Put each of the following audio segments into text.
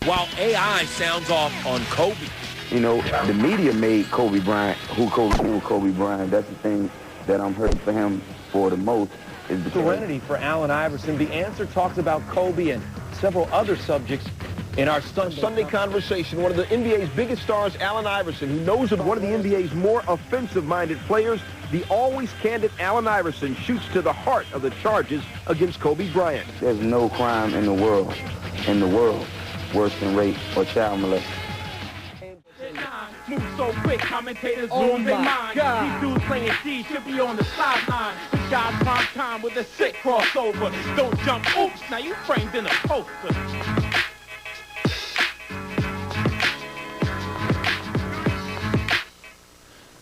while AI sounds off on Kobe. You know, the media made Kobe Bryant who Kobe Bryant. That's the thing that I'm hurting for him for the most. Is because Serenity for Allen Iverson. The Answer talks about Kobe and several other subjects in our Sunday conversation. One of the NBA's biggest stars, Allen Iverson, who knows of one of the NBA's more offensive-minded players, the always candid Allen Iverson shoots to the heart of the charges against Kobe Bryant. There's no crime in the world worse than rape or child molestation. Move so quick, commentators lose their mind. These dudes playing D should be on the sideline. This guy's prime time with a sick crossover. Don't jump, oops, now you framed in a poster.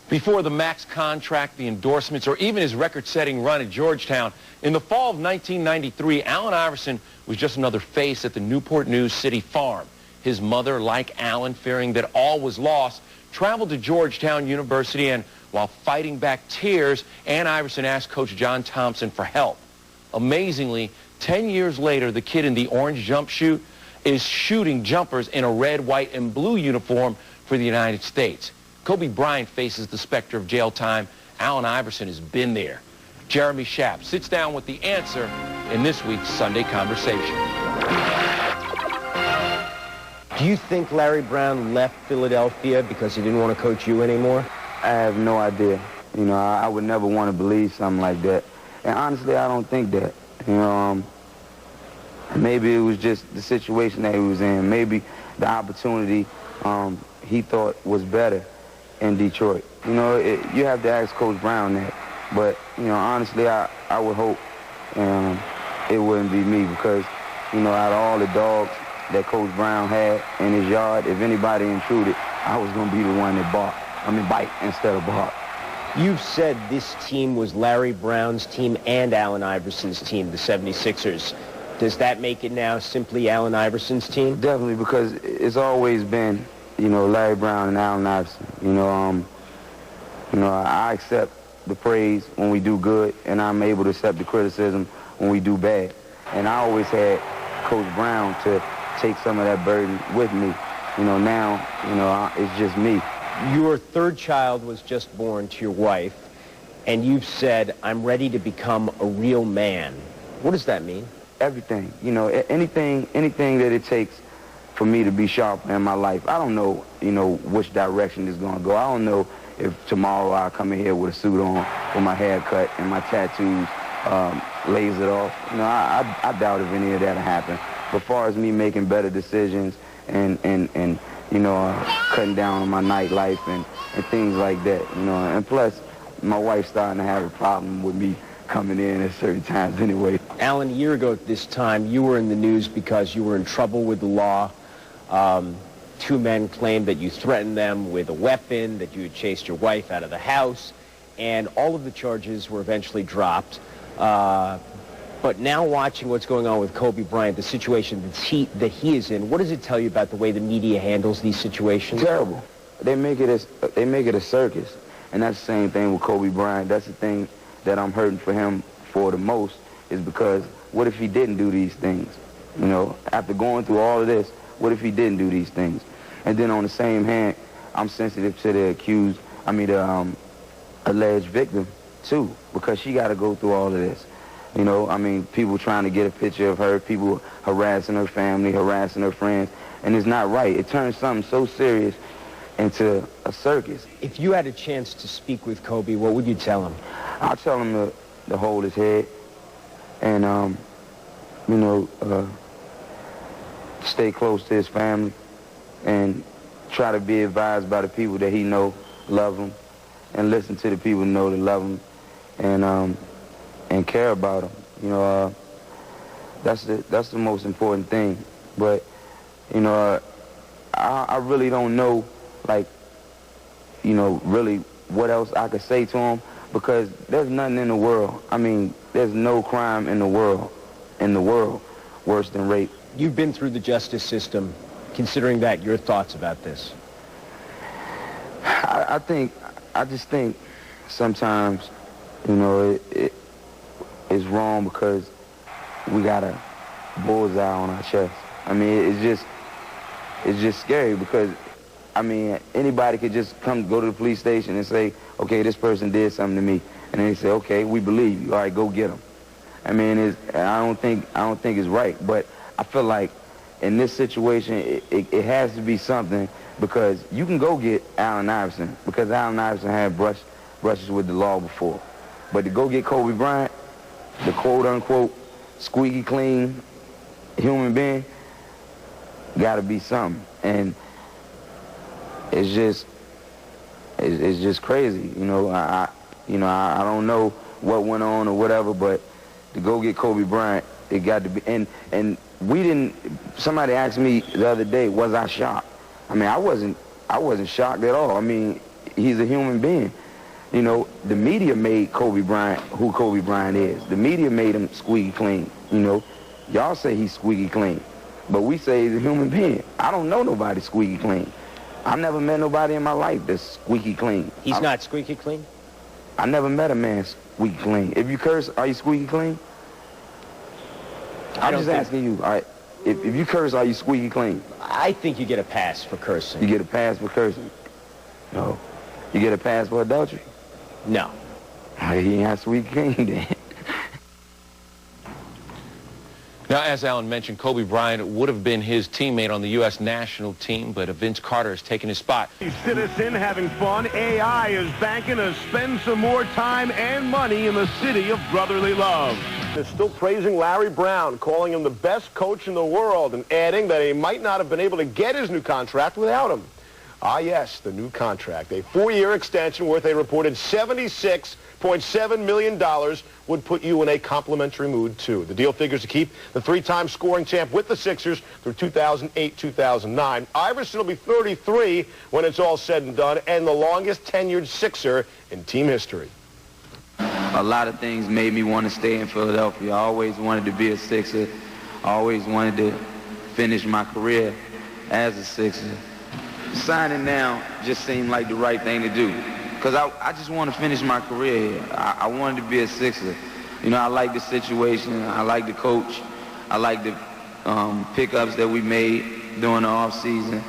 Before the max contract, the endorsements, or even his record-setting run at Georgetown, in the fall of 1993, Allen Iverson was just another face at the Newport News City farm. His mother, like Allen, fearing that all was lost, traveled to Georgetown University, and while fighting back tears, Allen Iverson asked Coach John Thompson for help. Amazingly, 10 years later, the kid in the orange jumpsuit is shooting jumpers in a red, white, and blue uniform for the United States. Kobe Bryant faces the specter of jail time. Allen Iverson has been there. Jeremy Schapp sits down with the answer in this week's Sunday Conversation. Do you think Larry Brown left Philadelphia because he didn't want to coach you anymore? I have no idea. You know, I would never want to believe something like that. And honestly, I don't think that. You know, maybe it was just the situation that he was in. Maybe the opportunity he thought was better in Detroit. You know, you have to ask Coach Brown that. But, you know, honestly, I would hope it wouldn't be me because, you know, out of all the dogs that Coach Brown had in his yard, if anybody intruded, I was going to be the one that bite instead of bark. You've said this team was Larry Brown's team and Allen Iverson's team, the 76ers. Does that make it now simply Allen Iverson's team? Definitely, because it's always been, you know, Larry Brown and Allen Iverson. You know, I accept the praise when we do good, and I'm able to accept the criticism when we do bad. And I always had Coach Brown to take some of that burden with me. You know, now, you know, it's just me. Your third child was just born to your wife, and you've said, I'm ready to become a real man. What does that mean? Everything. You know, anything that it takes for me to be sharp in my life. I don't know, you know, which direction it's going to go. I don't know if tomorrow I'll come in here with a suit on, with my hair cut and my tattoos lasered off. You know, I doubt if any of that will happen. But as far as me making better decisions and you know, cutting down on my nightlife and things like that, you know. And plus, my wife's starting to have a problem with me coming in at certain times anyway. Allen, a year ago at this time, you were in the news because you were in trouble with the law. Two men claimed that you threatened them with a weapon, that you had chased your wife out of the house, and all of the charges were eventually dropped. But now watching what's going on with Kobe Bryant, the situation that he is in, what does it tell you about the way the media handles these situations? Terrible. They make it a circus, and that's the same thing with Kobe Bryant. That's the thing that I'm hurting for him for the most, is because what if he didn't do these things? You know, after going through all of this, what if he didn't do these things? And then on the same hand, I'm sensitive to the alleged victim too, because she got to go through all of this. You know, I mean, people trying to get a picture of her, people harassing her family, harassing her friends, and it's not right. It turns something so serious into a circus. If you had a chance to speak with Kobe, what would you tell him? I'll tell him to hold his head and, you know, stay close to his family and try to be advised by the people that he know love him, and listen to the people who know that love him and care about him. You know, that's the most important thing. But, you know, I really don't know, like, you know, really what else I could say to him, because there's nothing in the world. I mean, there's no crime in the world worse than rape. You've been through the justice system. Considering that, your thoughts about this? I just think sometimes, you know, it's wrong because we got a bullseye on our chest. I mean, it's just, it's just scary because, I mean, anybody could just go to the police station and say, okay, this person did something to me. And then they say, okay, we believe you. All right, go get them. I mean, I don't think it's right. But I feel like in this situation, it has to be something because you can go get Allen Iverson because Allen Iverson had brushes with the law before. But to go get Kobe Bryant, the quote-unquote squeaky clean human being, got to be something. And it's just crazy, you know. I don't know what went on or whatever, but to go get Kobe Bryant, it got to be. And we didn't. Somebody asked me the other day, was I shocked? I mean, I wasn't shocked at all. I mean, he's a human being. You know, the media made Kobe Bryant who Kobe Bryant is. The media made him squeaky clean. You know, y'all say he's squeaky clean, but we say he's a human being. I don't know nobody squeaky clean. I've never met nobody in my life that's squeaky clean. He's not squeaky clean? I never met a man squeaky clean. If you curse, are you squeaky clean? I'm just asking you. All right, if you curse, are you squeaky clean? I think you get a pass for cursing. You get a pass for cursing? No. You get a pass for adultery? No. He ain't not squeaky clean then. Now, as Allen mentioned, Kobe Bryant would have been his teammate on the U.S. national team, but Vince Carter has taken his spot. Citizen having fun. AI is banking to spend some more time and money in the city of brotherly love. They're still praising Larry Brown, calling him the best coach in the world, and adding that he might not have been able to get his new contract without him. Ah, yes, the new contract. A 4-year extension worth a reported $76.7 million would put you in a complimentary mood, too. The deal figures to keep the 3-time scoring champ with the Sixers through 2008-2009. Iverson will be 33 when it's all said and done, and the longest tenured Sixer in team history. A lot of things made me want to stay in Philadelphia. I always wanted to be a Sixer. I always wanted to finish my career as a Sixer. Signing now just seemed like the right thing to do because I just want to finish my career here. I wanted to be a Sixer. You know, I like the situation. I like the coach. I like the pickups that we made during the offseason.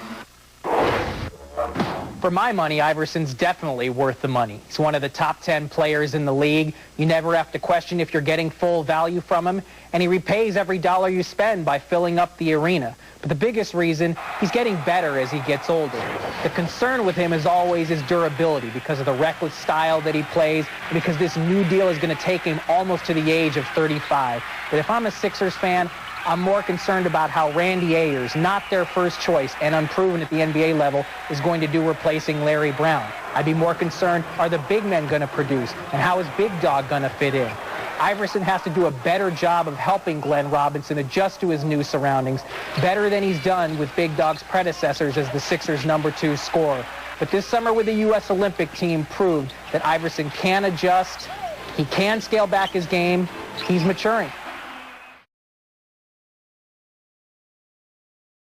For my money, Iverson's definitely worth the money. He's one of the top 10 players in the league. You never have to question if you're getting full value from him, and he repays every dollar you spend by filling up the arena. But the biggest reason, he's getting better as he gets older. The concern with him is always his durability because of the reckless style that he plays and because this new deal is going to take him almost to the age of 35. But if I'm a Sixers fan, I'm more concerned about how Randy Ayers, not their first choice and unproven at the NBA level, is going to do replacing Larry Brown. I'd be more concerned, are the big men going to produce, and how is Big Dog going to fit in? Iverson has to do a better job of helping Glenn Robinson adjust to his new surroundings, better than he's done with Big Dog's predecessors as the Sixers' #2 scorer. But this summer with the U.S. Olympic team proved that Iverson can adjust, he can scale back his game, he's maturing.